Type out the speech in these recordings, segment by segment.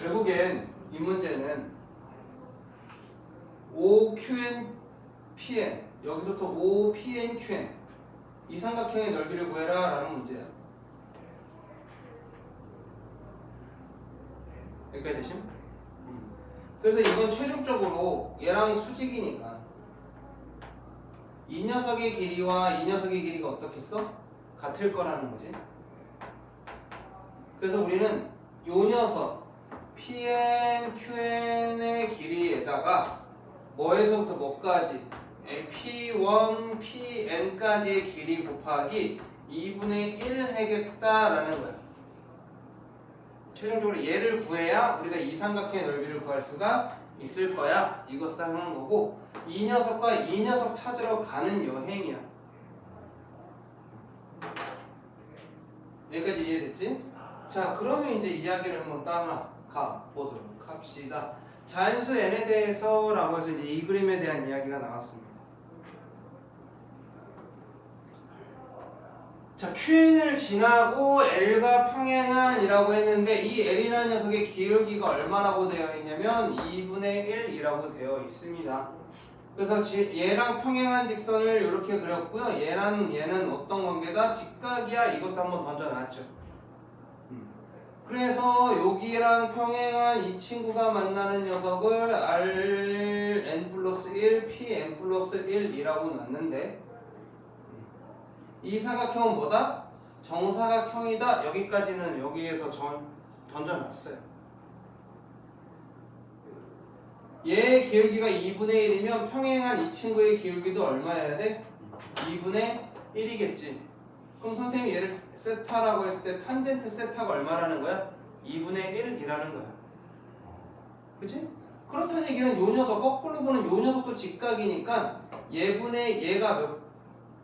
결국엔 이 문제는 OQN PN 여기서부터 OPN QN 이 삼각형의 넓이를 구해라 라는 문제야. 여기까지 되심? 그래서 이건 최종적으로 얘랑 수직이니까 이 녀석의 길이와 이 녀석의 길이가 어떻겠어? 같을 거라는 거지. 그래서 우리는 요 녀석 PN, QN의 길이에다가 뭐에서부터 뭐까지 P1, PN까지의 길이 곱하기 2분의 1 해겠다라는 거야. 최종적으로 얘를 구해야 우리가 이 삼각형의 넓이를 구할 수가 있을 거야. 이거 하는 거고 이 녀석과 이 녀석 찾으러 가는 여행이야. 여기까지 이해됐지? 자, 그러면 이제 이야기를 한번 따라가 보도록 합시다. 자연수 n에 대해서 라고 해서 이제 이 그림에 대한 이야기가 나왔습니다. 자, QN을 지나고 L과 평행한 이라고 했는데 이 L이라는 녀석의 기울기가 얼마라고 되어 있냐면 2분의 1이라고 되어 있습니다. 그래서 얘랑 평행한 직선을 이렇게 그렸고요. 얘는 어떤 관계다? 직각이야. 이것도 한번 던져놨죠. 그래서 여기랑 평행한 이 친구가 만나는 녀석을 Rn 플러스 1, Pn 플러스 1이라고 놨는데 이 사각형은 뭐다? 정사각형이다. 여기까지는 여기에서 던져놨어요. 얘의 기울기가 2분의 1이면 평행한 이 친구의 기울기도 얼마여야 돼? 2분의 1이겠지. 그럼 선생님이 얘를 세타라고 했을 때 탄젠트 세타가 얼마라는 거야? 2분의 1이라는 거야. 그치? 그렇다는 얘기는 요 녀석, 거꾸로 보는 요 녀석도 직각이니까 얘가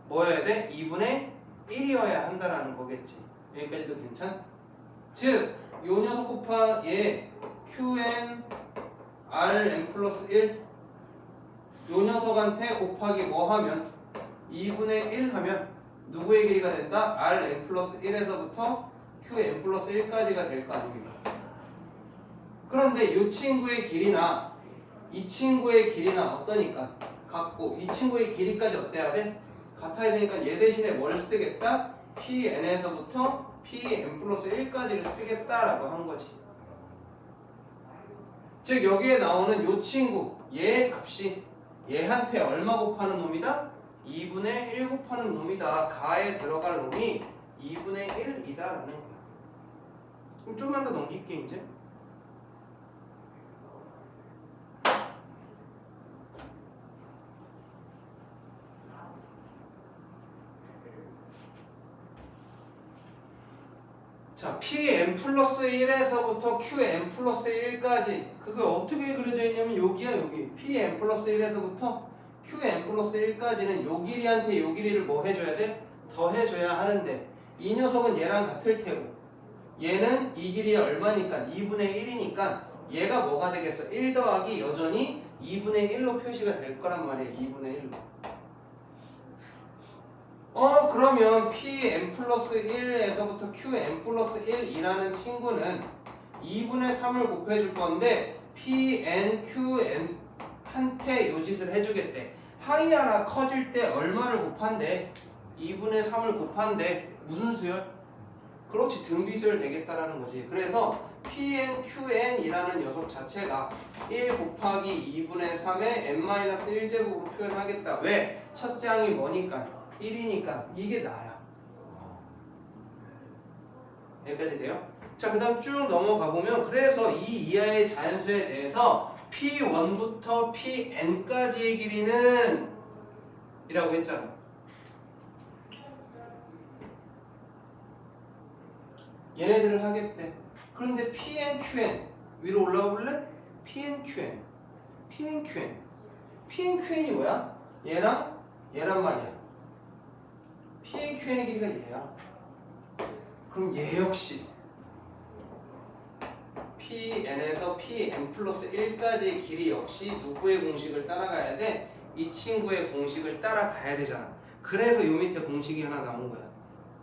뭐여야 돼? 2분의 1이어야 한다라는 거겠지. 여기까지도 괜찮? 즉, 요 녀석 곱하 얘 QN Rn 플러스 1 요 녀석한테 곱하기 뭐 하면 2분의 1 하면 누구의 길이가 된다? Rn 플러스 1에서부터 QN 플러스 1까지가 될 거 아닙니까? 그런데 이 친구의 길이나 이 친구의 길이나 어떠니까? 같고 이 친구의 길이까지 어때야 돼? 같아야 되니까 얘 대신에 뭘 쓰겠다? PN에서부터 PN 플러스 1까지를 쓰겠다라고 한 거지. 즉 여기에 나오는 이 친구 얘의 값이 얘한테 얼마 곱하는 놈이다? 2분의 1 곱하는 놈이다. 가에 들어갈 놈이 2분의 1이다 라는 거야. 그럼 좀만 더 넘길게 이제. 자, Pn 플러스 1에서부터 Qn 플러스 1까지 그거 어떻게 그려져 있냐면 여기야 여기 Pn 플러스 1에서부터 QN 플러스 1까지는 요 길이한테 요 길이를 뭐 해줘야 돼? 더 해줘야 하는데 이 녀석은 얘랑 같을 테고 얘는 이 길이가 얼마니까? 2분의 1이니까 얘가 뭐가 되겠어? 1 더하기 여전히 2분의 1로 표시가 될 거란 말이야. 2분의 1로. 그러면 Pn 플러스 1에서부터 Qn 플러스 1이라는 친구는 2분의 3을 곱해줄 건데 Pn, Qn 한테 요 짓을 해주겠대. 하이 하나 커질 때 얼마를 곱한대? 2분의 3을 곱한대. 무슨 수열? 그렇지, 등비수열 되겠다라는 거지. 그래서 Pn, Qn이라는 녀석 자체가 1 곱하기 2분의 3의 n-1제곱으로 표현하겠다. 왜? 첫째 항이 뭐니까? 1이니까 이게 나야. 여기까지 돼요? 자, 그 다음 쭉 넘어가 보면 그래서 이 이하의 자연수에 대해서 P1부터 Pn까지의 길이는 이라고 했잖아. 얘네들을 하겠대. 그런데 Pn, Qn 위로 올라가 볼래? Pn, Qn Pn, Qn Pn, Qn이 뭐야? 얘랑 말이야. Pn, Qn의 길이가 얘야. 그럼 얘 역시 Pn에서 Pn 플러스 1까지의 길이 역시 누구의 공식을 따라가야 돼? 이 친구의 공식을 따라가야 되잖아. 그래서 요 밑에 공식이 하나 나온 거야.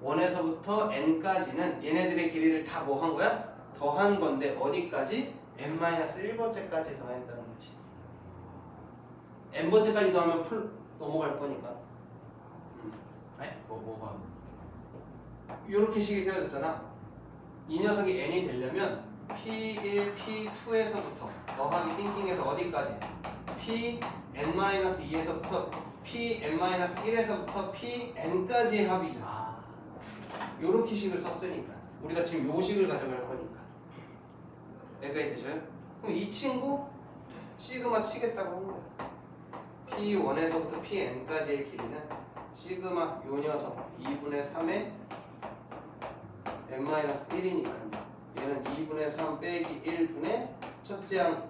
1에서부터 n까지는 얘네들의 길이를 다 뭐 한 거야? 더한 건데 어디까지? n-1번째까지 더했다는 거지. n번째까지 더하면 풀 넘어갈 거니까. 네? 뭐가? 이렇게 식이 세워졌잖아. 이 녀석이 n이 되려면 p1, p2에서부터 더하기 띵띵해서 어디까지? pn-2에서부터 pn-1에서부터 pn까지의 합이죠. 요렇게 식을 썼으니까 우리가 지금 요 식을 가져갈 거니까 애가이 되셔요? 그럼 이 친구 시그마 치겠다고 하는 거야. p1에서부터 pn까지의 길이는 시그마 요 녀석 2분의 3의 n-1이니까요. 얘는 2분의 3 빼기 1분의 첫째 항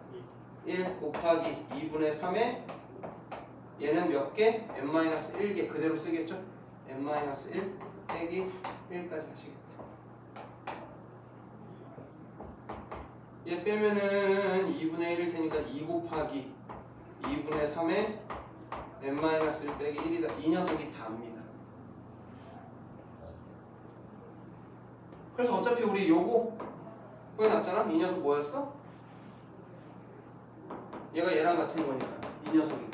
1 곱하기 2분의 3에 얘는 몇 개? n-1개 그대로 쓰겠죠? n-1 빼기 1까지 하시겠다. 얘 빼면은 2분의 1일 테니까 2 곱하기 2분의 3에 n-1 빼기 1이다. 이 녀석이 답니다. 그래서 어차피 우리 요거 구해놨잖아? 이 녀석 뭐였어? 얘가 얘랑 같은 거니까 이 녀석이.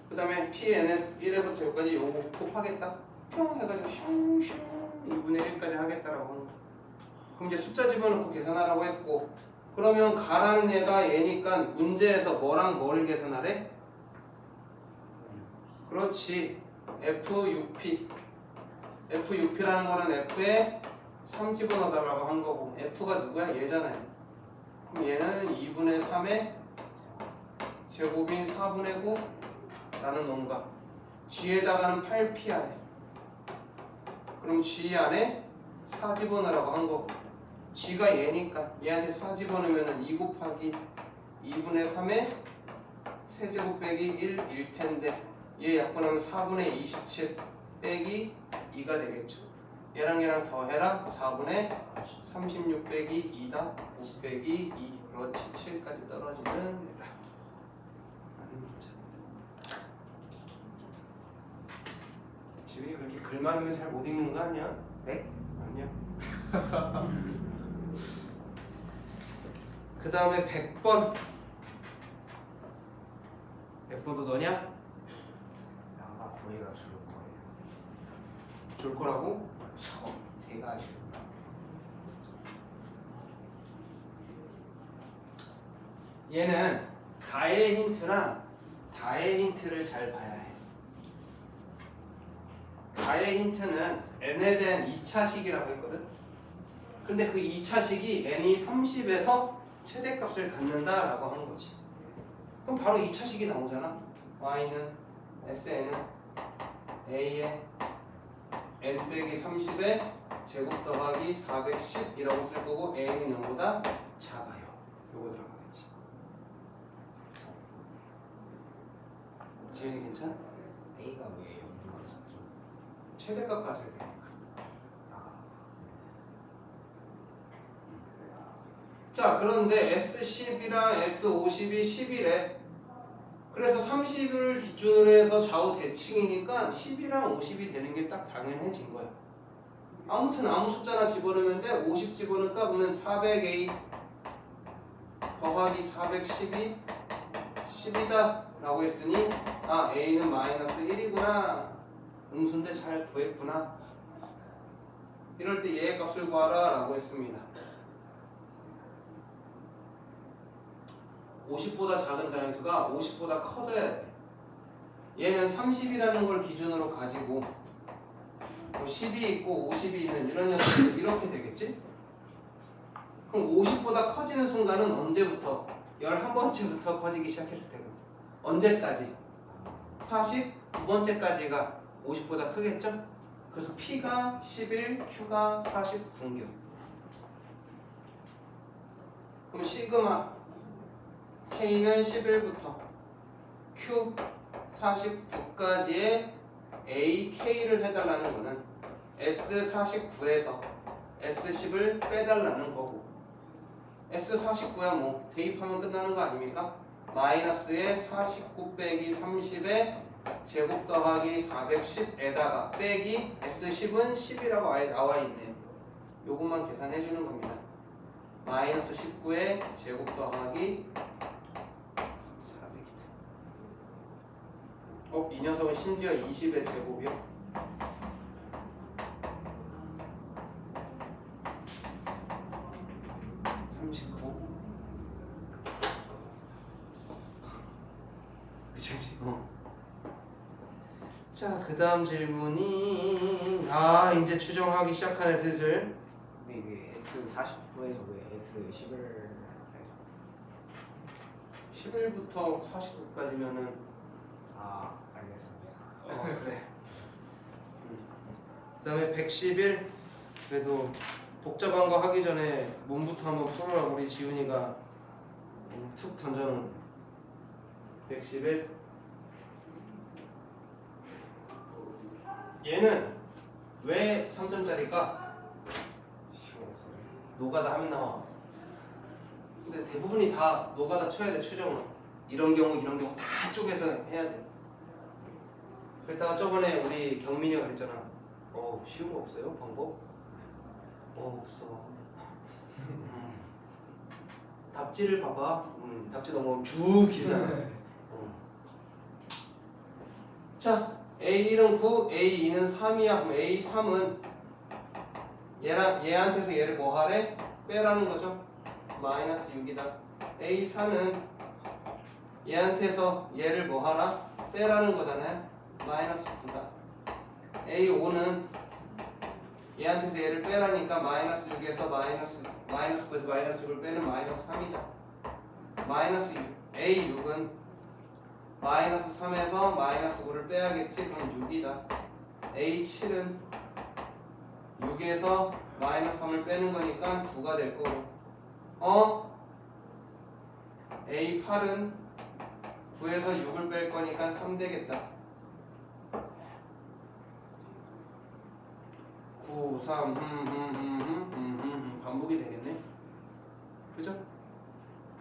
그 다음에 pn1에서부터 여기까지 요거 곱하겠다. 평 해가지고 슝슝 2분의 1까지 하겠다라고 하는 거야. 그럼 이제 숫자 집어넣고 계산하라고 했고, 그러면 가라는 얘가 얘니까 문제에서 뭐랑 뭘 계산하래? 그렇지. FUP. FUP라는 거는 F에 3 집어넣어달라고 한 거고, F가 누구야? 얘잖아요. 그럼 얘는 2분의 3의 제곱인 4분의 9 라는 놈과 G에다가는 8P안에, 그럼 G 안에 4 집어넣으라고 한 거고, G가 얘니까 얘한테 4 집어넣으면 2 곱하기 2분의 3의 세제곱 빼기 1일 텐데, 얘 약분하면 4분의 27 빼기 2가 되겠죠. 얘랑 더해라. 4분의 36 빼기 2다. 9 빼기 2. 그렇지. 7까지 떨어지는 애다. 라는 문제입니다. 지훈이 그렇게 글 많으면 잘 못 읽는 거 아니야? 네? 아니야. 그 다음에 100번. 100번도 너냐? 아마 저희가 줄 거예요. 줄 거라고? 제가 줄까? 얘는 가의 힌트랑 다의 힌트를 잘 봐야 해. 가의 힌트는 n에 대한 2차식이라고 했거든. 근데 그 2차식이 n이 30에서 최대값을 갖는다라고 하는 거지. 그럼 바로 2차식이 나오잖아. y는 sn은 a에 n 빼기 30에 제곱 더하기 410이라고 쓸 거고, a는 0보다 작아요. 요거 들어가겠지. 지은이 괜찮아? A가 왜 연구가 작죠? 최대값 가져야 되니까. 자, 그런데 S10이랑 S50이 10이래. 그래서 30을 기준으로 해서 좌우 대칭이니까 10이랑 50이 되는 게 딱 당연해진 거야. 아무튼 아무 숫자나 집어넣으면 돼. 50 집어넣을까? 그러면 400A 더하기 412 10이다 라고 했으니, 아, A는 마이너스 1이구나. 음수인데 잘 구했구나. 이럴 때 얘의 값을 구하라 라고 했습니다. 50보다 작은 자연수가 50보다 커져야 돼. 얘는 30이라는 걸 기준으로 가지고 10이 있고 50이 있는 이런 녀석들 이렇게 되겠지? 그럼 50보다 커지는 순간은 언제부터? 11번째부터 커지기 시작했을 테고, 언제까지? 49번째까지가 50보다 크겠죠? 그래서 P가 11, Q가 49인겨. 그럼 시그마 K는 11부터 Q 49까지의 A, K를 해달라는 거는 S49에서 S10을 빼달라는 거고, S49야 뭐 대입하면 끝나는 거 아닙니까? 마이너스에 49 빼기 30에 제곱 더하기 410에다가 빼기 S10은 10이라고 아예 나와 있네요. 요것만 계산해 주는 겁니다. 마이너스 19의 제곱 더하기 400이다. 이 녀석은 심지어 20의 제곱이요? 39. 그치. 자, 그 다음 질문이 이제 추정하기 시작하네 슬슬. 근데 이게 F49에서 왜 S11 11부터 49까지면은 알겠습니다. 그래. 그 다음에 111. 그래도 복잡한 거 하기 전에 몸부터 한번 풀어라. 우리 지훈이가 툭 던져놓은 111. 얘는 왜 3점짜리일까? 쉬웠어요. 노가다 하면 나와. 근데 대부분이 다 노가다 쳐야 돼. 추정은 이런 경우 다 쪼개서 해야 돼. 그랬다가 저번에 우리 경민이가 그랬잖아. 쉬운 거 없어요? 방법? 없어. 답지를 봐봐. 답지 너무 쭉 길잖아. 자, A1은 9, A2는 3이야. 그럼 A3은 얘한테서 얘를 뭐 하래? 빼라는 거죠. 마이너스 6이다. A4는 얘한테서 얘를 뭐 하라? 빼라는 거잖아요. 마이너스 9다. A5는 얘한테서 얘를 빼라니까 마이너스 6에서 마이너스 9에서 마이너스 6을 빼는 마이너스 3이다. 마이너스 6. A6은 마이너스 3에서 마이너스 9를 빼야겠지. 그럼 6이다. A7은 6에서 마이너스 3을 빼는 거니까 9가 될 거고. A8은 9에서 6을 뺄 거니까 3 되겠다. 9, 3, 반복이 되겠네. 그죠?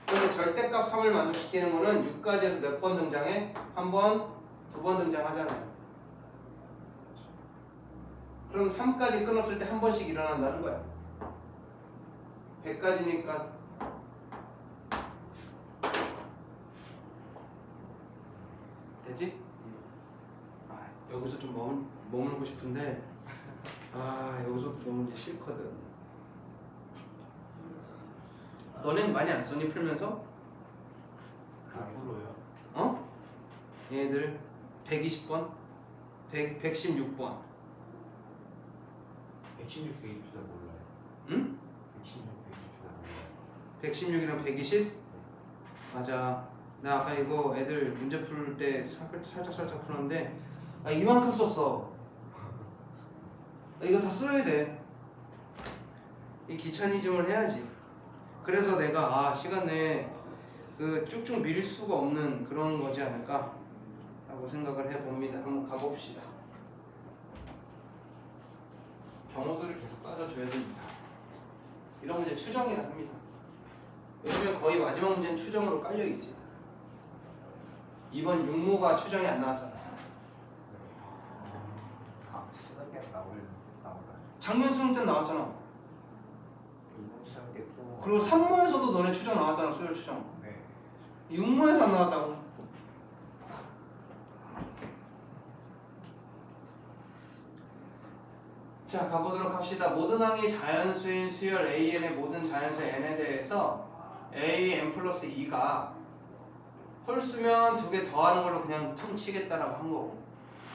그런데 절대값 3을 만족시키는 거는 6까지에서 몇 번 등장해? 한 번, 두 번 등장하잖아요. 그럼 3까지 끊었을 때 한 번씩 일어난다는 거야. 100까지니까 되지? 여기서 좀 머물고 싶은데 여기서도 너무 이제 싫거든. 너넨 많이 안 써니 풀면서? 앞으로요. 얘네들 120번? 116번 116 페이지도 몰라요. 응? 116 페이지도 몰라요. 116이랑 120? 맞아. 나 아까 이거 애들 문제 풀 때 살짝 풀었는데 이만큼 썼어. 이거 다 써야 돼. 이 귀차니즘을 해야지. 그래서 내가 시간 내에 그 쭉쭉 밀 수가 없는 그런 거지 않을까 라고 생각을 해봅니다. 한번 가봅시다. 경우들을 계속 따져줘야 됩니다. 이런 문제 추정이라 합니다. 요즘에 거의 마지막 문제는 추정으로 깔려있지. 이번 육모가 추정이 안 나왔잖아. 수능에 나오다. 작년 수능 때 나왔잖아. 이번 시험 때 또. 그리고 산모에서도 너네 추정 나왔잖아. 수열 추정. 네. 육모에서 안 나왔다고. 자, 가보도록 합시다. 모든 항이 자연수인 수열 AN의 모든 자연수 N에 대해서 AN 플러스 2가 홀수면 2개 더하는 걸로 그냥 퉁 치겠다라고 한 거고,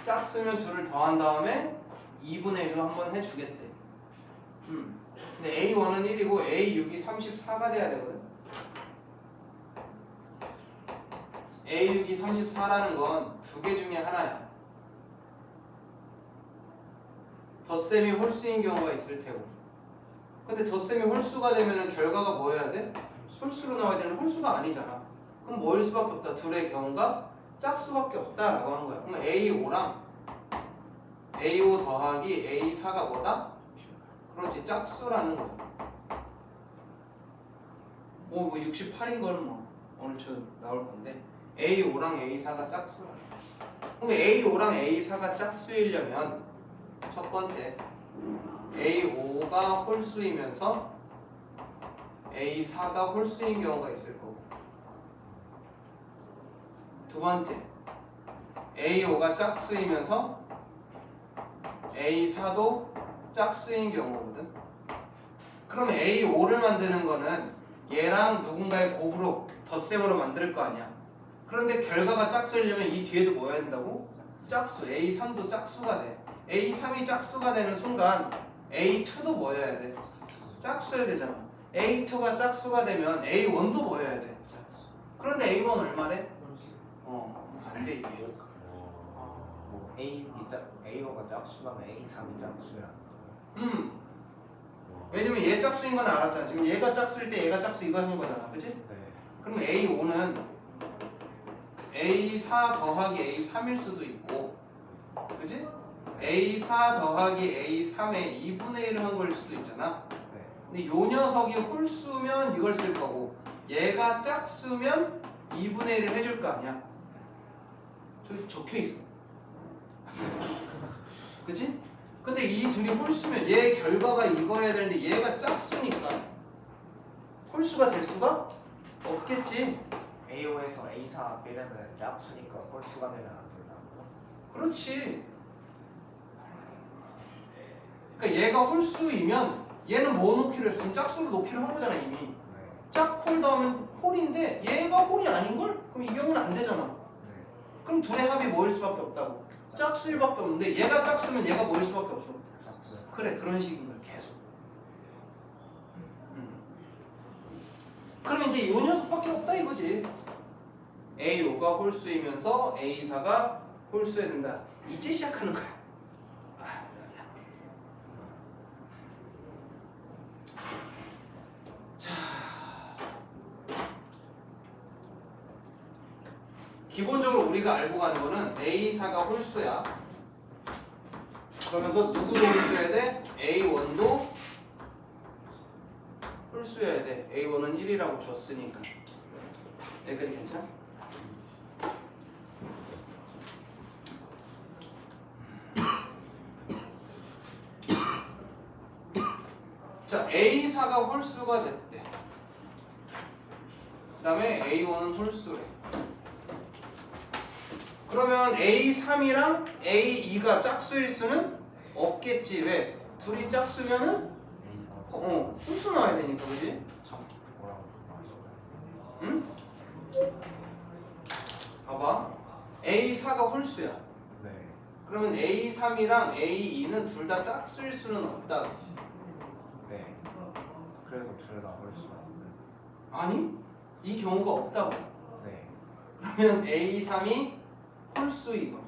짝수면 2를 더한 다음에 2분의 1로 한번 해주겠대. 근데 A1은 1이고 A6이 34가 돼야 되거든. A6이 34라는 건 2개 중에 하나야. 덧셈이 홀수인 경우가 있을 테고. 근데 덧셈이 홀수가 되면 결과가 뭐여야 돼? 홀수로 나와야 되는 홀수가 아니잖아. 그럼 뭐일 수밖에 없다. 둘의 경우가 짝수밖에 없다라고 한 거야. 그럼 A5랑 A5 더하기 A4가 뭐다? 그렇지, 짝수라는 거야. 뭐 68인 거는 뭐 어느 주 나올 건데 A5랑 A4가 짝수라는 거야. 그럼 A5랑 A4가 짝수이려면 첫 번째 A5가 홀수이면서 A4가 홀수인 경우가 있을 거고. 두 번째, A5가 짝수이면서 A4도 짝수인 경우거든. 그럼 A5를 만드는 거는 얘랑 누군가의 곱으로 덧셈으로 만들 거 아니야. 그런데 결과가 짝수이려면 이 뒤에도 뭐 해야 된다고? 짝수. A3도 짝수가 돼. A3이 짝수가 되는 순간 A2도 뭐여야 돼? 짝수여야 되잖아. A2가 짝수가 되면 A1도 뭐여야 돼? 그런데 A1 얼마래? 안 돼 이게. 뭐 A가 짝수라면 A3이 짝수야. 왜냐면 얘 짝수인 건 알았잖아. 지금 얘가 짝수일 때 얘가 짝수 이거 하는 거잖아. 그치? 네. 그럼 A5는 A4 더하기 A3일 수도 있고, 그치? A4 더하기 A3의 2분의 1을 한 거일 수도 있잖아. 네. 근데 요 녀석이 홀수면 이걸 쓸 거고, 얘가 짝수면 2분의 1을 해줄 거 아니야. 저기 적혀 있어. 그치? 근데 이 둘이 홀수면 얘 결과가 이거여야 되는데 얘가 짝수니까 홀수가 될 수가 없겠지. A5에서 A4 빼려면 짝수니까 홀수가 되면 안 된다고. 그렇지. 그러니까 얘가 홀수이면 얘는 뭐 놓기로 했어? 짝수로 놓기로 한 거잖아 이미. 네. 짝홀 더하면 홀인데 얘가 홀이 아닌걸? 그럼 이 경우는 안 되잖아. 네. 그럼 둘의 합이 뭐일 수밖에 없다고? 짝수일 밖에 없는데 얘가 짝수면 얘가 뭐일 수밖에 없어. 짝수. 그래, 그런 식인 거야 계속. 그러면 이제 이 녀석밖에 없다 이거지. A5가 홀수이면서 A4가 홀수해야 된다. 이제 시작하는 거야. 자, 기본적으로 우리가 알고 가는 거는 A4가 홀수야. 그러면서 누구도 홀수해야 돼? A1도 홀수여야 돼. A1은 1이라고 줬으니까. 여기까지 괜찮아? 자, A4가 홀수가 됐대. 그 다음에 A1은 홀수래. 그러면 A3이랑 A2가 짝수일 수는 없겠지. 왜? 둘이 짝수면은 홀수 나와야 되니까, 그지? 참 뭐라고 말하죠? 응? 봐봐. A4가 홀수야. 네. 그러면 A3이랑 A2는 둘 다 짝수일 수는 없다. 네. 그래서 둘 다 홀수가. 아니? 이 경우가 없다고. 네. 그러면 A3이 홀수이고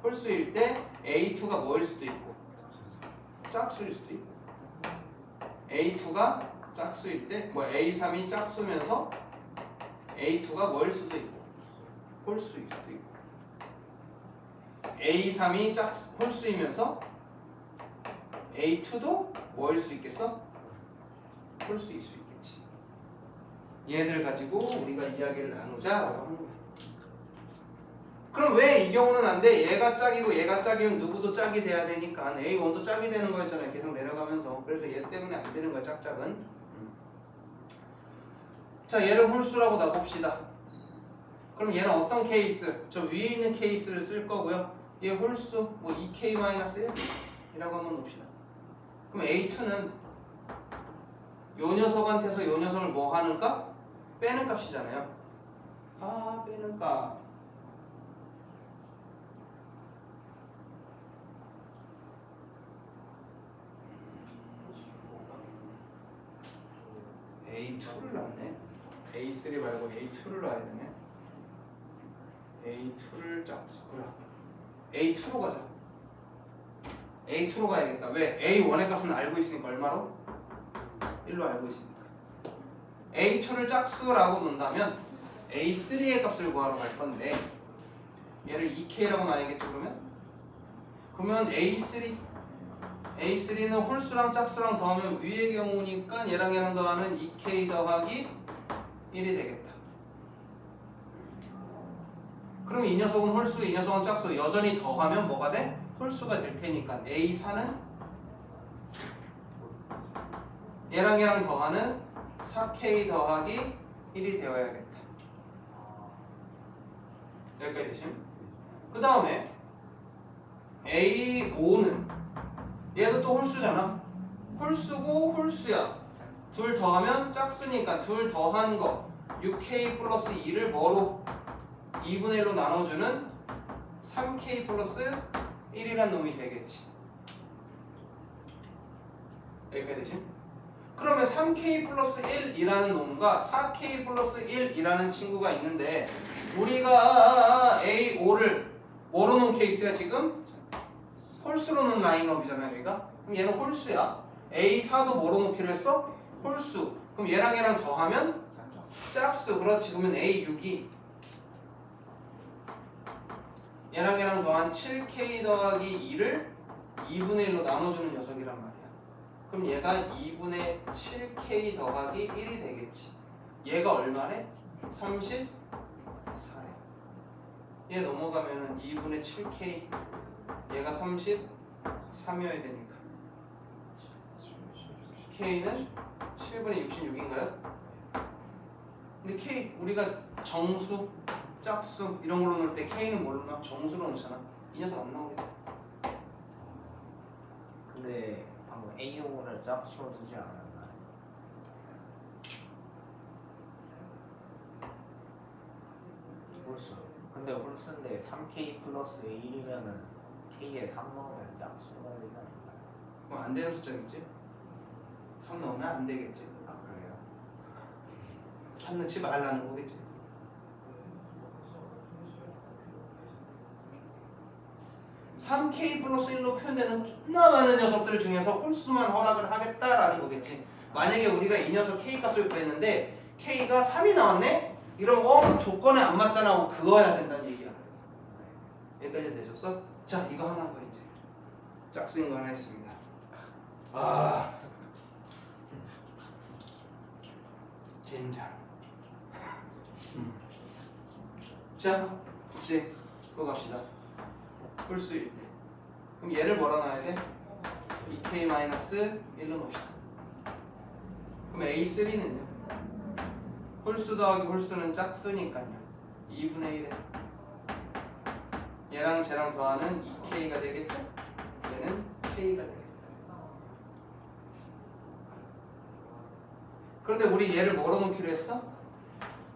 홀수일 때 A2가 뭐일 수도 있고 짝수일 수도 있고 A2가 짝수일 때 뭐 A3이 짝수면서 A2가 뭐일 수도 있고 홀수일 수도 있고 A3이 홀수이면서 A2도 뭐일 수 있겠어? 홀수일 수 있겠지. 얘네들 가지고 우리가 이야기를 나누자라고 하는 거야. 그럼 왜 이 경우는 안 돼? 얘가 짝이고 얘가 짝이면 누구도 짝이 돼야 되니까 A1도 짝이 되는 거였잖아요. 계속 내려가면서. 그래서 얘 때문에 안 되는 거야, 짝짝은. 자, 얘를 홀수라고 놔봅시다. 그럼 얘는 어떤 케이스? 저 위에 있는 케이스를 쓸 거고요. 얘 홀수, 뭐 2K-1이라고 한번 놉시다. 그럼 A2는 요 녀석한테서 요 녀석을 뭐 하는 값? 빼는 값이잖아요. 빼는 값. A2를 놨네. A3 말고 A2를 놔야 되네. A2를 짝수구나. A2로 가자. A2로 가야겠다. 왜? A1의 값은 알고 있으니까 얼마로? 1로 알고 있으니까. A2를 짝수라고 놓는다면 A3의 값을 구하러 갈 건데 얘를 2K라고 놔야겠지 그러면 A3는 홀수랑 짝수랑 더하면 위의 경우니까 얘랑 더하면 2K 더하기 1이 되겠다. 그럼 이 녀석은 홀수, 이 녀석은 짝수. 여전히 더하면 뭐가 돼? 홀수가 될 테니까 A4는 얘랑 더하는 4K 더하기 1이 되어야겠다. 여기까지 되심? 그 다음에 A5는 얘도 또 홀수잖아. 홀수고 홀수야. 둘 더하면 짝수니까 둘 더한 거 6K 플러스 2를 뭐로 2분의 1로 나눠주는 3K 플러스 1이란 놈이 되겠지. 여기까지 되지? 그러면 3K 플러스 1이라는 놈과 4K 플러스 1이라는 친구가 있는데 우리가 A5를 뭐로 놓은 케이스야 지금? 홀수로 놓은 라인업이잖아요 여기가. 그럼 얘는 홀수야. A4도 뭐로 놓기로 했어? 홀수. 그럼 얘랑 더하면 짝수. 그렇지. 그러면 A6이 얘랑 더한 7K 더하기 2를 2분의 1로 나눠주는 녀석이란 말이야. 그럼 얘가 2분의 7K 더하기 1이 되겠지. 얘가 얼마래? 34래. 얘 넘어가면은 2분의 7K 얘가 33이어야 되니까 K는 7분의 66인가요? 근데 K 우리가 정수, 짝수 이런 걸로 놓을 때 K는 뭘로 나와? 정수로 놓잖아. 이 녀석 안 나오게 돼. 근데 방금 A5를 짝수로 두지 않았나요? 홀수. 근데 홀수인데 3K 플러스 1이면은 K에 3 넣으면 짝수가 되지 않나요? 그럼 안 되는 숫자겠지? 3 넣으면 안 되겠지. 아 그래요? 3 넣지 말라는 거겠지. (3K 플러스 1로 표현되는 존나 많은 녀석들 중에서 홀수만 허락을 하겠다라는 거겠지. 만약에 우리가 이 녀석 K 값을 구했는데 K가 3이 나왔네? 이러면 조건에 안 맞잖아 하고 그어야 된다는 얘기야. 여기까지 되셨어? 자 이거 하나 봐 이제. 짝수인 거 하나 있습니다. 젠장. 자 이제 그거 갑시다. 홀수일 때. 그럼 얘를 뭐라 놔야 돼? 2K-1로 놓읍시다. 그럼 A3는요? 홀수 더하기 홀수는 짝수니까요. 2분의 1에 얘랑 쟤랑 더하는 2K가 되겠죠? 얘는 K가 되겠다. 그런데 우리 얘를 뭐로 놓기로 했어?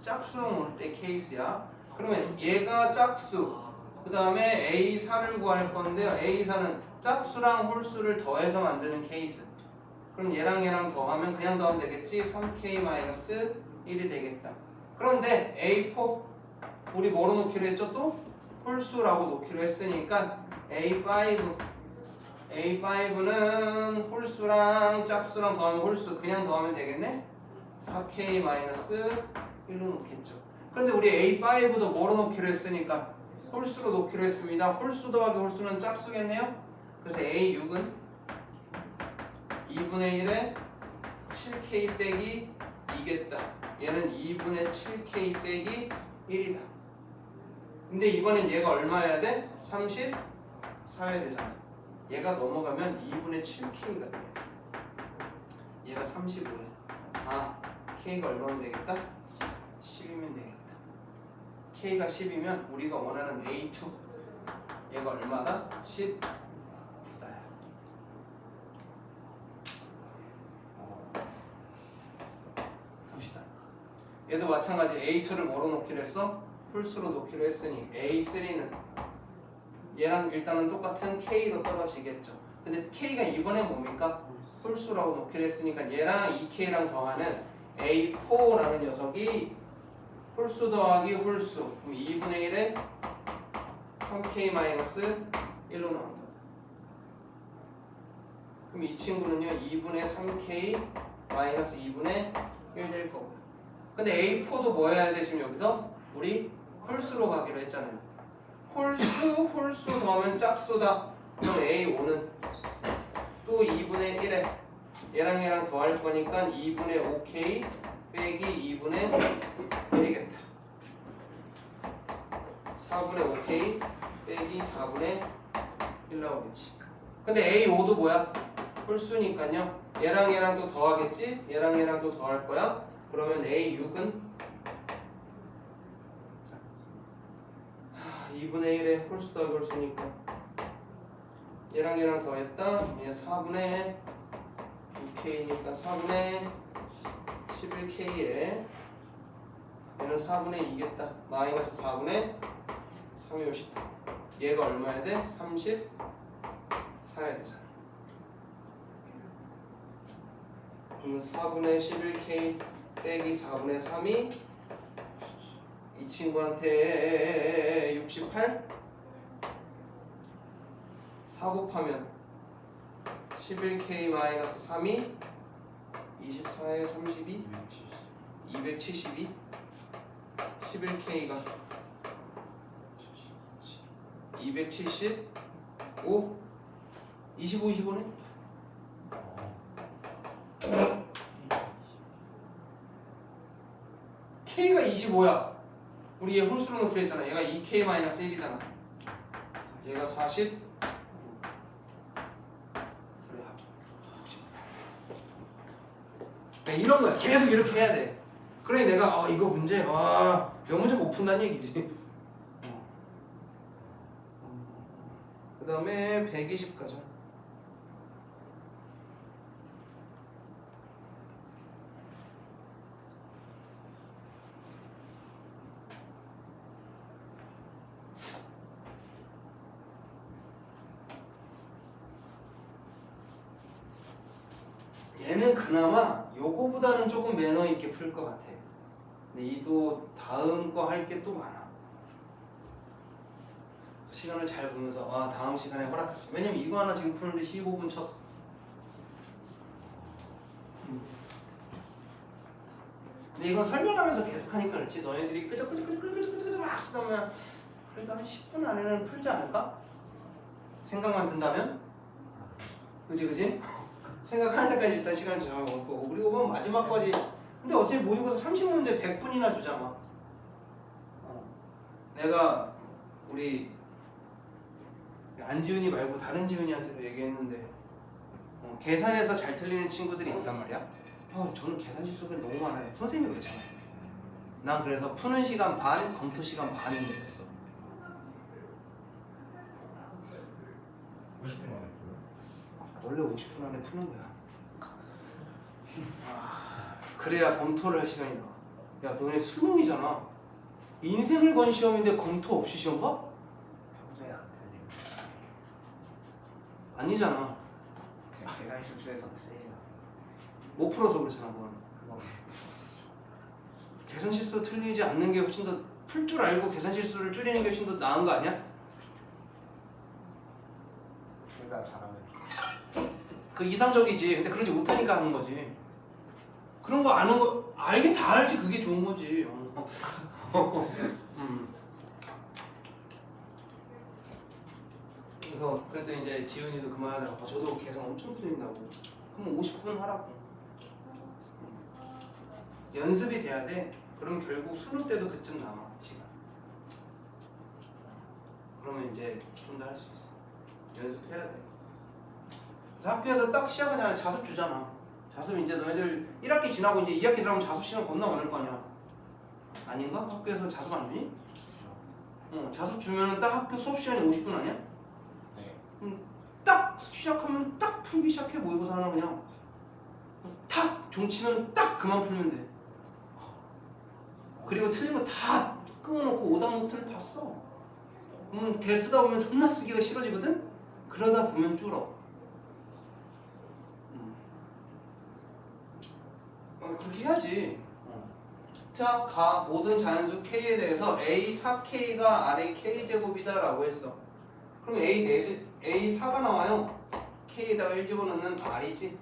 짝수로 놓을 때 케이스야. 그러면 얘가 짝수 그 다음에 A4를 구할 건데요. A4는 짝수랑 홀수를 더해서 만드는 케이스. 그럼 얘랑 더하면 그냥 더하면 되겠지. 3K-1이 되겠다. 그런데 A4 우리 뭐로 놓기로 했죠? 또 홀수라고 놓기로 했으니까 A5는 홀수랑 짝수랑 더하면 홀수 그냥 더하면 되겠네. 4K-1로 놓겠죠. 그런데 우리 A5도 뭐로 놓기로 했으니까 홀수로 놓기로 했습니다. 홀수 더하기 홀수는 짝수겠네요. 그래서 A6은 2분의 1에 7K 빼기 2겠다. 얘는 2분의 7K 빼기 1이다. 근데 이번엔 얘가 얼마여야 돼? 34여야 되잖아. 얘가 넘어가면 2분의 7K가 돼. 얘가 35야. K가 얼마면 되겠다? 10이면 되겠다. K가 10이면 우리가 원하는 A2 얘가 얼마다? 19다야. 갑시다. 얘도 마찬가지 A2를 뭐로 놓기로 했어? 홀수로 놓기로 했으니 A3는 얘랑 일단은 똑같은 K로 떨어지겠죠. 근데 K가 이번에 뭡니까? 홀수라고 놓기로 했으니까 얘랑 2K랑 더하는 A4라는 녀석이 홀수 더하기 홀수. 그럼 2분의 1에 3K-1로 나온다. 그럼 이 친구는요 2분의 3K-2분의 1 될 거고요. 근데 A4도 뭐 해야 돼? 지금 여기서 우리 홀수로 가기로 했잖아요. 홀수 더하면 짝수다. 그럼 A5는 또 2분의 1에 얘랑 더할 거니까 2분의 5K 빼기 2분의 1이겠다. 4분의 5K 빼기 4분의 1 나오겠지. 근데 A5도 뭐야? 홀수니까요. 얘랑 또 더하겠지? 얘랑 또 더할 거야. 그러면 A6은 2분의 1의 홀수 더하기 홀수니까 얘랑 더했다. 얘 4분의 2K니까 4분의 11K에 얘는 4분의 2겠다. 마이너스 4분의 3이 50다. 얘가 얼마야 돼? 34야 되잖아. 그러면 4분의 11K 빼기 4분의 3이 이 친구한테 68? 4 곱하면 11K 마이너스 3이 24에 32? 272? 11K가 275? 25네? K가 25야. 우리 얘 홀수로는 그랬잖아. 얘가 2K-1이잖아. 얘가 40. 그래, 이런 거야. 계속 이렇게 해야 돼. 그래 내가 이거 문제 명문제 못 푼다는 얘기지. 그 다음에 120 가자. 얘는 그나마 요거보다는 조금 매너 있게 풀 것 같아. 근데 이도 다음 거 할 게 또 많아. 시간을 잘 보면서 다음 시간에 허락했어. 왜냐면 이거 하나 지금 푸는데 15분 쳤어. 근데 이건 설명하면서 계속 하니까 그렇지. 너희들이 끄적끄적 막 쓰다면 그래도 한 10분 안에는 풀지 않을까? 생각만 든다면? 그지? 생각하는 데까지 일단 시간을 정해놓을 거고, 그리고 보면 마지막까지. 근데 어차피 모의고사 30문제 100분이나 주잖아. 내가 우리 안지훈이 말고 다른 지훈이한테도 얘기했는데 계산해서 잘 틀리는 친구들이 있단 말이야. 저는 계산 실수가 너무 많아요. 선생님이 그렇잖아. 난 그래서 푸는 시간 반, 검토 시간 반인데 됐어. 50분 안에 풀어요? 원래 50분 안에 푸는 거야. 그래야 검토를 할 시간이 나와. 야, 너네 수능이잖아. 인생을 건 시험인데 검토 없이 시험 봐? 평소에 안 틀리고 아니잖아. 그냥 계산 실수해서 틀리지 못 풀어서 그렇잖아, 그건. 그거 계산 실수 틀리지 않는 게 훨씬 더 풀 줄 알고 계산 실수를 줄이는 게 훨씬 더 나은 거 아니야? 둘 다 잘하면 그 이상적이지. 근데 그러지 못하니까 하는 거지. 그런 거 아는 거 알긴 다 알지. 그게 좋은 거지. 그래서 그래도 이제 지훈이도 그만하다가 저도 계산 엄청 틀린다고. 그럼 50분 하라고. 연습이 돼야 돼. 그럼 결국 수능 때도 그쯤 남아 시간. 그러면 이제 좀 더 할 수 있어. 연습해야 돼. 그래서 학교에서 딱 시작하자마자 자습 주잖아. 자습 이제 너희들 1학기 지나고 이제 2학기 들어가면 자습 시간 겁나 많을 거 아니야. 아닌가? 학교에서 자습 안 주니? 자습 주면은 딱 학교 수업 시간이 50분 아니야? 네. 딱 시작하면 딱 풀기 시작해. 모의고사 하나 그냥 탁 종치면 딱 그만 풀면 돼. 그리고 틀린 거 다 끊어놓고 오답 노트를 다 써. 그러면 걔 쓰다 보면 존나 쓰기가 싫어지거든? 그러다 보면 줄어. 그렇게 해야지. 자, 모든 자연수 K에 대해서 A4K가 아래 K제곱이다 라고 했어. 그럼 A4가 나와요. K에다가 1 집어넣는 R이지.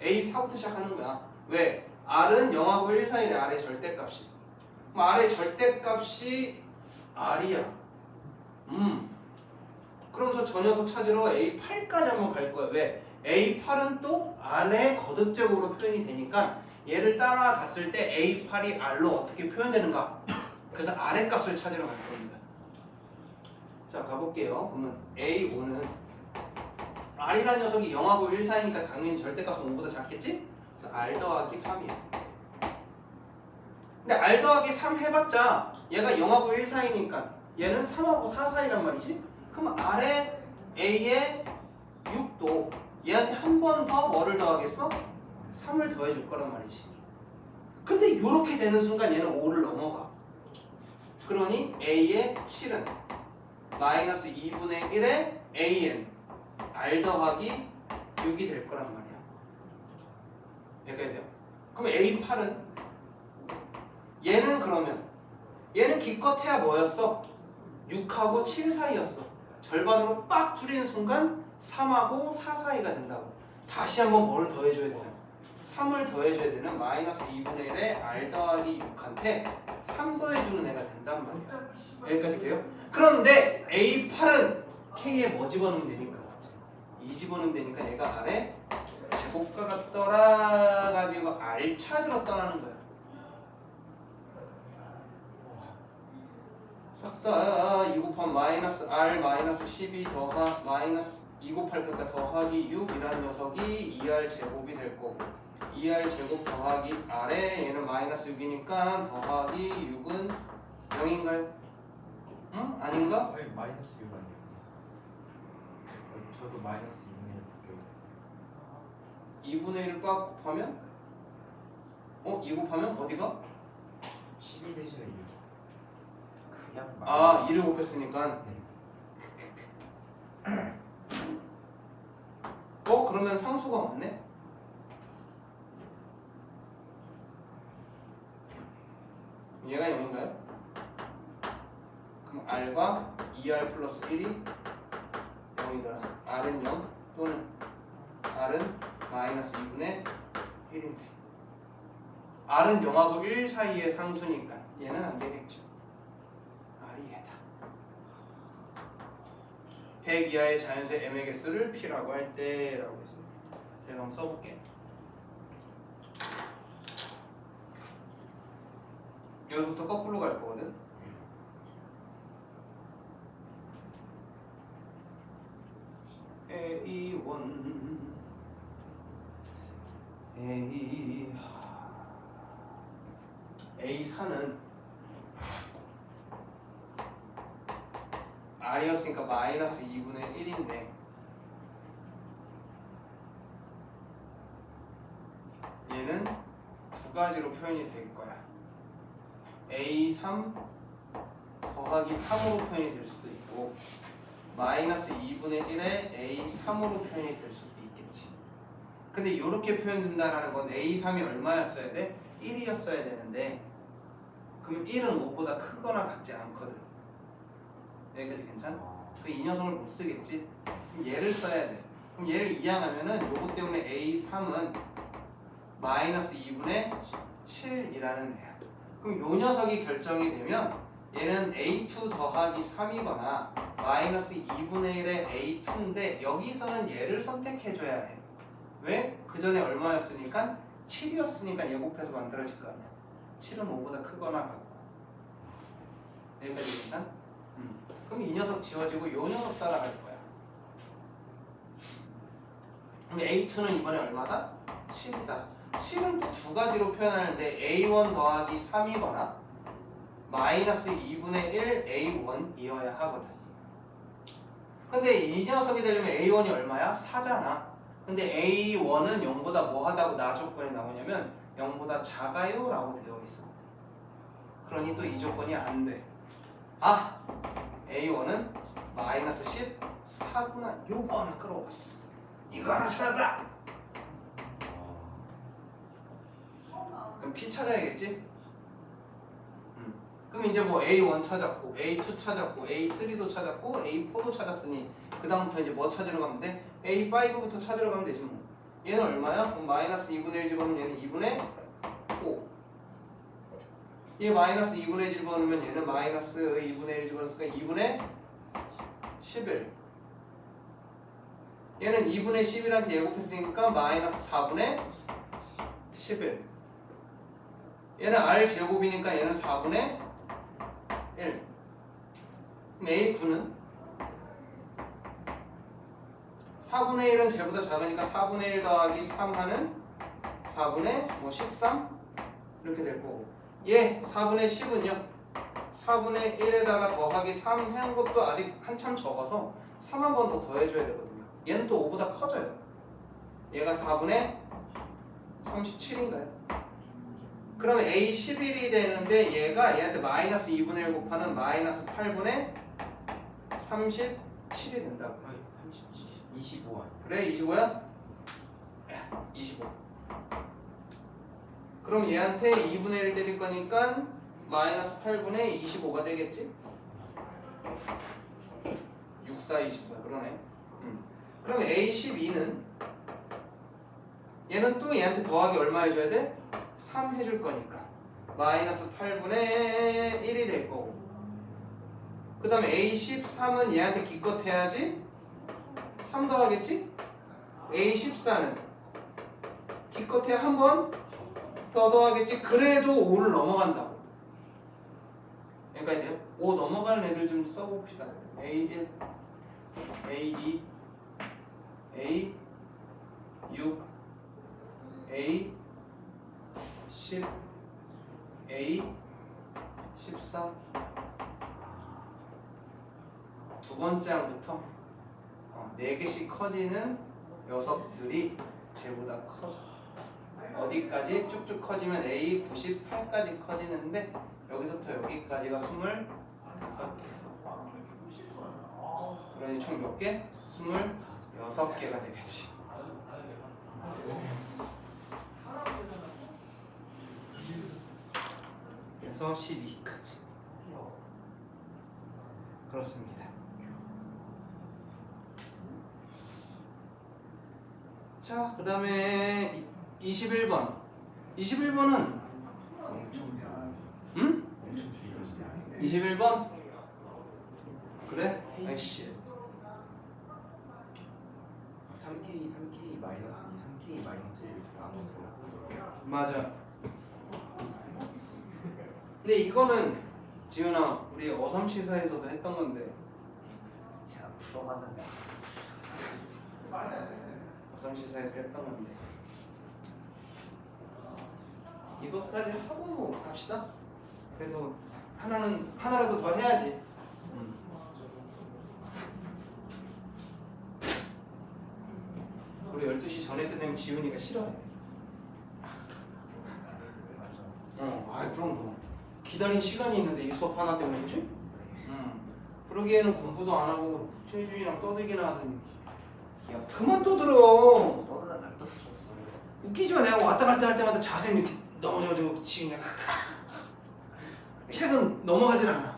A4부터 시작하는 거야. 왜? R은 0하고 1 사이에 R의 절대값이. 그럼 R의 절대값이 R이야. 그러면서 저 녀석 찾으러 A8까지 한번 갈 거야. 왜? A8은 또 R의 거듭제곱으로 표현이 되니까 얘를 따라갔을 때 A8이 R로 어떻게 표현되는가? 그래서 R의 값을 찾으러 갈 겁니다. 자, 가볼게요. 그러면 A5는 R이라는 녀석이 0하고 1 사이니까 당연히 절대값은 5보다 작겠지? 그래서 R 더하기 3이야. 근데 R 더하기 3 해봤자 얘가 0하고 1 사이니까 얘는 3하고 4 사이란 말이지? 그럼 R에 A에 6도 얘한테 한 번 더 뭐를 더하겠어? 3을 더해줄 거란 말이지. 근데 요렇게 되는 순간 얘는 5를 넘어가. 그러니 A의 7은 마이너스 2분의 1의 AN R 더하기 6이 될 거란 말이야. 여기까지 돼요. 그럼 A8은 얘는 그러면 얘는 기껏해야 뭐였어? 6하고 7 사이였어. 절반으로 빡 줄이는 순간 3하고 4 사이가 된다고. 다시 한번 뭘 더해줘야 되나? 3을 더해줘야 되는 마이너스 2분의 1의 R 더하기 6한테 3 더해주는 애가 된단 말이야. 여기까지 돼요? 그런데 A8은 K에 뭐 집어넣으면 되니까? 2 집어넣으면 되니까 얘가 R에 제곱가가 떠나가지고 R 찾으러 떠나는 거야. 싹 다 2 곱하면 마이너스 R 마이너스 12 더하 마이너스 2 곱할 거니까 더하기 6이라는 녀석이 2R 제곱이 될 거고 2R 제곱 더하기 R에 얘는 마이너스 6이니까 더하기 6은 0인가요? 응? 아닌가? 아니 마이너스 6 아니에요? 저도 마이너스 2분의 1 바뀌어 있어요. 2분의 1을 빡 곱하면? 2 곱하면 어디가? 12 대신에 6. 그냥 아 2를 곱했으니까 네. 그러면 상수가 없네? 얘가 0인가요? 그럼 R과 2R 플러스 1이 0이더라. R은 0 또는 R은 마이너스 2분의 1인데 R은 0하고 1 사이의 상수니까 얘는 안 되겠죠. R이 얘다. 100 이하의 자연수의 m의 개수를 P라고 할 때라고 했습니다. 제가 한번 써볼게요. 여기서부터 거꾸로 갈 거거든. A1 A4는 R이었으니까 마이너스 2분의 1인데 얘는 두 가지로 표현이 될 거야. A3 더하기 3으로 표현이 될 수도 있고 마이너스 2분의 1에 A3으로 표현이 될 수도 있겠지. 근데 이렇게 표현된다는 건 A3이 얼마였어야 돼? 1이었어야 되는데 그럼 1은 5보다 크거나 같지 않거든. 여기까지 괜찮아? 그래서 이 녀석을 못 쓰겠지? 그럼 얘를 써야 돼. 그럼 얘를 이항하면은 요거 때문에 A3은 마이너스 2분의 7이라는 애야. 그럼 요 녀석이 결정이 되면 얘는 A2 더하기 3이거나 마이너스 2분의 1의 A2인데 여기서는 얘를 선택해줘야 해. 왜? 그 전에 얼마였으니까? 7이었으니까 얘 곱해서 만들어질 거 아니야. 7은 5보다 크거나 같고. 여기까지 괜찮아? 그럼 이 녀석 지워지고 요 녀석 따라갈 거야. 그럼 A2는 이번에 얼마다? 7이다. 7은 또 두 가지로 표현하는데 A1 더하기 3이거나 마이너스 2분의 1 A1이어야 하거든. 근데 이 녀석이 되려면 A1이 얼마야? 4잖아. 근데 A1은 0보다 뭐하다고 나 조건이 나오냐면 0보다 작아요 라고 되어 있어. 그러니 또 이 조건이 안 돼. 아! A1은 마이너스 14구나. 요거 하나 끌어왔어. 이거 하나 찾았다. 그럼 P 찾아야겠지? 그럼 이제 뭐 A1 찾았고 A2 찾았고 A3도 찾았고 A4도 찾았으니 그 다음부터 이제 뭐 찾으러 가면 돼? A5부터 찾으러 가면 되지 뭐. 얘는 얼마야? 그럼 마이너스 2분의 1 집어넣으면 얘는 2분의 5. 얘 마이너스 2분의 1 집어넣으면 얘는 마이너스 2분의 1 집어넣으니까 2분의 11. 얘는 2분의 11한테 예곱했으니까 마이너스 4분의 11. 얘는 R 제곱이니까 얘는 4분의 1. 그럼 A9는 4분의 1은 쟤보다 작으니까 4분의 1 더하기 3 하는 4분의 13 이렇게 될 거고, 얘 4분의 10은요 4분의 1에다가 더하기 3 한 것도 아직 한참 적어서 3 한 번 더 더해줘야 되거든요. 얘는 또 5보다 커져요. 얘가 4분의 37인가요? 그러면 A 11이 되는데 얘가 얘한테 마이너스 2분의 1 곱하는 마이너스 8분의 37이 된다고. 아니 30, 25 아니야? 그래 25야? 25. 그럼 얘한테 2분의 1 때릴 거니까 마이너스 8분의 25가 되겠지? 6, 4, 24 그러네. 그럼 A12는 얘는 또 얘한테 더하기 얼마 해줘야 돼? 3 해줄 거니까 마이너스 8분의 1이 될 거고, 그 다음에 A13은 얘한테 기껏 해야지 3 더하겠지? A14는 기껏 해야 한 번 더 더하겠지? 그래도 5를 넘어간다고. 그러니까 이제 5 넘어가는 애들 좀 써봅시다. A1, A2, A6, A10, A14. 두 번째 항부터 4개씩 커지는 녀석들이 쟤보다 커져. 어디까지? 쭉쭉 커지면 A98까지 커지는데 여기서부터 여기까지가 25개. 그러니 총 몇 개? 26개가 되겠지. 그래서 12까지. 그렇습니다. 자, 그 다음에 21번. 21번은 응? 엄청 길어지네. 21번? 그래? 아이씨. 3K, 3K 마이너스 2, 3K 마이너스 1 이렇게 나눠서 맞아. 근데 이거는 지훈아 우리 어섬시사에서도 했던 건데, 제가 풀어봤는데 어섬시사에서 했던 건데 이것까지 하고 갑시다. 그래도 하나라도 더 해야지. 우리 12시 전에 끝내면 지훈이가 싫어해. 그럼 뭐 기다린 시간이 있는데 이 수업 하나 때문에 그치? 그러기에는 공부도 안 하고 최준이랑 떠들기나 하더니 기억 그만 떠들어. 떠드는 안 떴었어요. 웃기지 마. 내가 왔다 갔다 할 때마다 자세 이렇게 넘어져가지고 지금 책은 넘어가질 않아.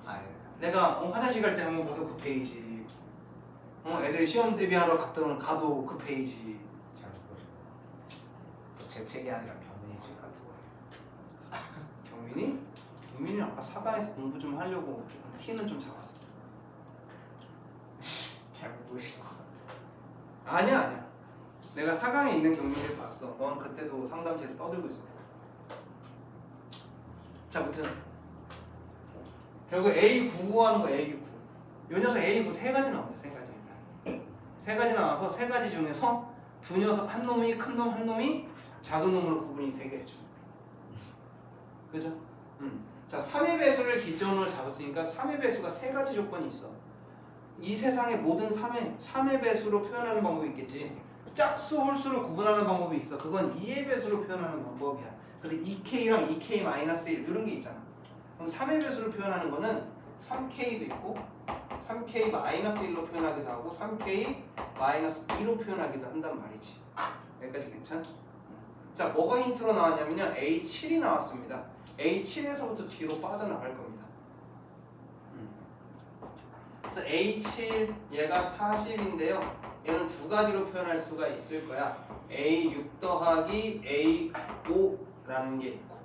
아니 내가 화장실 갈 때 한번 봐도 그 페이지, 애들 시험 대비하러 가도 그 페이지. 잘 모르죠. 제 책이 아니라 경민이 책 같은 거예요. 경민이? 경민이는 아까 사과에서 공부 좀 하려고 조금 티는 좀 잡았어. 잘 모르신 것 같아요. 아니야. 내가 4강에 있는 경민이를 봤어. 넌 그때도 상담실에서 떠들고 있어. 자, 아무튼 결국 A9 구하는 거야. A9. 요 녀석 A9 세 가지 나온다. 세 가지 나와서 세 가지 중에서 두 녀석, 한 놈이 큰 놈, 한 놈이 작은 놈으로 구분이 되겠죠. 그죠? 자, 3의 배수를 기준으로 잡았으니까 3의 배수가 세 가지 조건이 있어. 이 세상의 모든 3의 배수로 표현하는 방법이 있겠지. 짝수, 홀수로 구분하는 방법이 있어. 그건 2의 배수로 표현하는 방법이야. 그래서 2K랑 2K-1 이런 게 있잖아. 그럼 3의 배수로 표현하는 거는 3K도 있고 3K-1로 표현하기도 하고 3K-2로 표현하기도 한단 말이지. 여기까지 괜찮? 자, 뭐가 힌트로 나왔냐면요, A7이 나왔습니다. A7에서부터 뒤로 빠져나갈 겁니다. 그래서 A7 얘가 40인데요. 얘는 두 가지로 표현할 수가 있을 거야. A6 더하기 A5라는 게 있고,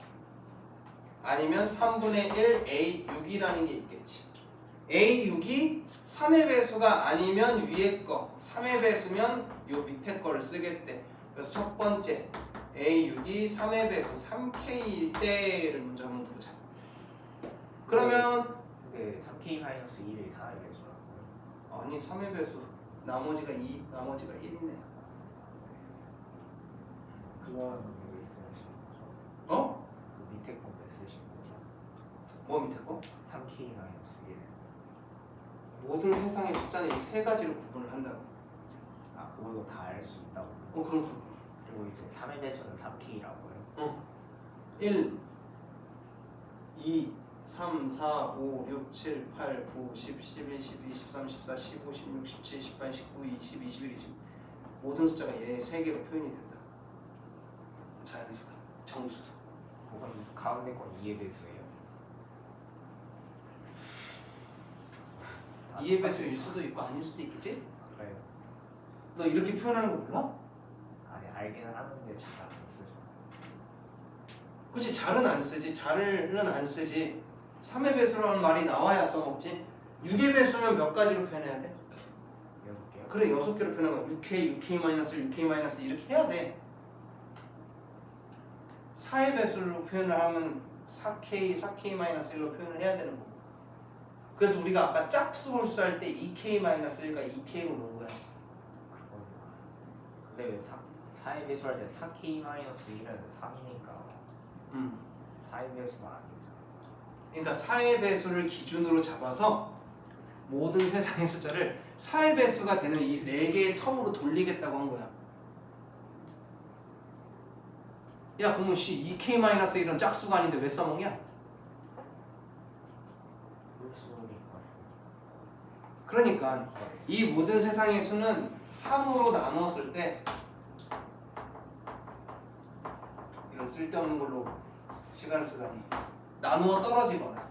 아니면 3분의 1 A6이라는 게 있겠지. A6이 3의 배수가 아니면 위에 거, 3의 배수면 요 밑에 거를 쓰겠대. 그래서 첫 번째 A6이 3의 배수 3K일 때를 먼저 한번 보자. 그러면 근데 3K-1이 4의 배수라고요? 아니 3의 배수 나머지가 2, 나머지가 1이네. 그거는 왜 쓰신 거죠? 어? 그 밑에 거 왜 쓰신 거죠? 뭐 밑에 거? 3K 마이너스 1. 모든 세상의 숫자는 이 세 가지로 구분을 한다고. 아 그걸로 다 알 수 있다고. 그럼. 그리고 이제 3의 배수는 3K라고요. 1, 2, 3, 4, 5, 6, 7, 8, 9, 10, 11, 12, 13, 14, 15, 16, 17, 18, 19, 20, 21, 22 모든 숫자가 얘 세 개로 표현이 된다. 자연수가, 정수도. 그건 가운데 건 2의 배수예요. 2의 배수일 수도 있고 아닐 수도 있겠지? 그래요. 너 이렇게 표현하는 거 몰라? 아니 알기는 하는데 잘 안 쓰죠. 그치, 잘은 안 쓰지. 잘은 안 쓰지. 3의 배수라는 말이 나와야 써먹지. 6의 배수면 몇 가지로 표현해야 돼? 6개요? 그래, 6개로 표현한 거야. 6K, 6K-1, 6K- 이렇게 해야 돼. 4의 배수로 표현을 하면 4K, 4K-1로 표현을 해야 되는 거고. 그래서 우리가 아까 짝수 홀수 할 때 2K-1과 2K로 놓은 거야. 그거는 근데 왜 4의 배수할 때 4K 마이너스 1은 3이니까 4의 배수가 아니잖아. 그러니까 4의 배수를 기준으로 잡아서 모든 세상의 숫자를 4의 배수가 되는 이 4개의 텀으로 돌리겠다고 한 거야. 야, 그러면 2K-1은 짝수가 아닌데 왜 써먹냐? 홀수일 것 같습니다. 그러니까 이 모든 세상의 수는 3으로 나누었을 때 이런 쓸데없는 걸로 시간을 쓰다니 나누어 떨어지거나,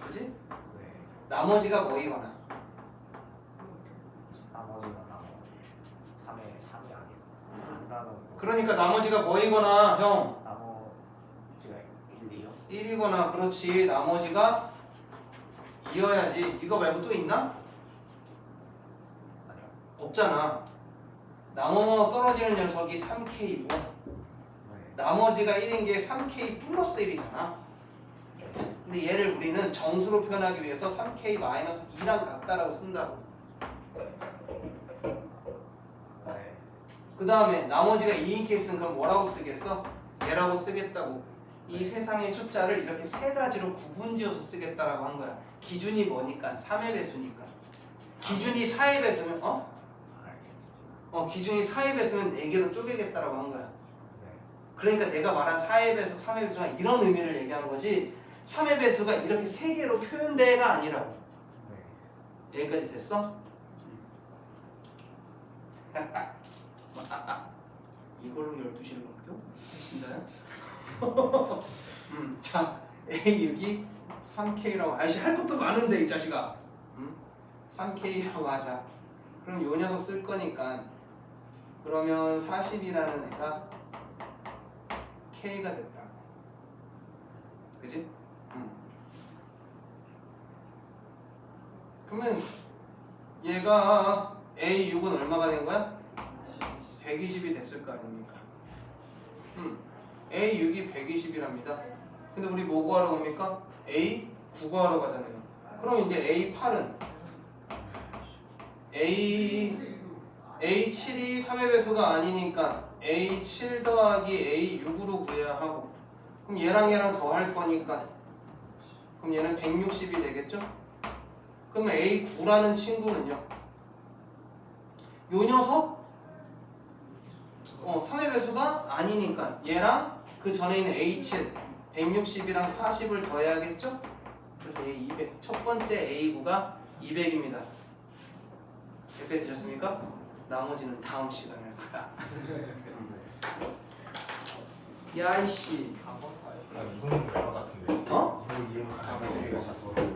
그지? 네. 나머지가 뭐이거나. 나머지가 나머 3의 3이 아니고 한다는 그러니까 나머지가 뭐이거나, 형 나머지가 1이요? 1이거나. 그렇지. 나머지가 2여야지. 이거 말고 또 있나? 아니요. 없잖아. 나눠 떨어지는 녀석이 3K고 네. 나머지가 1인 게 3K 플러스 1이잖아. 근데 얘를 우리는 정수로 표현하기 위해서 3K-2랑 같다라고 쓴다고. 네. 그 다음에 나머지가 2인 케이스는 그럼 뭐라고 쓰겠어? 얘라고 쓰겠다고. 이 세상의 숫자를 이렇게 세 가지로 구분지어서 쓰겠다라고 한 거야. 기준이 뭐니까? 3의 배수니까. 기준이 4의 배수면 알겠습니다. 기준이 4의 배수면 4개로 쪼개겠다라고 한 거야. 네. 그러니까 내가 말한 4의 배수, 3의 배수가 이런 의미를 얘기하는 거지 3의 배수가 이렇게 3개로 표현돼가 아니라고. 네. 여기까지 됐어? 이걸로 12시를 넘겨? 진짜요? 자, A6이 3K라고. 아이씨, 할 것도 많은데 이 자식아. 3K라고 하자. 그럼 요 녀석 쓸 거니까 그러면 40이라는 애가 K가 됐다. 그지? 그러면 얘가 A6은 얼마가 된 거야? 120이 됐을 거 아닙니까? A6이 120이랍니다. 근데 우리 뭐 구하러 갑니까? A9 구하러 가잖아요. 그럼 이제 A8은 A7이 3의 배수가 아니니까 A7 더하기 A6으로 구해야 하고, 그럼 얘랑 더 할 거니까 그럼 얘는 160이 되겠죠? 그러면 A9라는 친구는요, 요 녀석 3의 배수가 아니니까 얘랑 그 전에 있는 A7 160이랑 40을 더해야겠죠? 그래서 A200, 첫 번째 A9가 200입니다. 이렇게 되셨습니까? 나머지는 다음 시간에 할 거야. 야 이씨. 이거는 외워 같은데. 어? 이거 이해만 하면 되게 잘 써. 그래?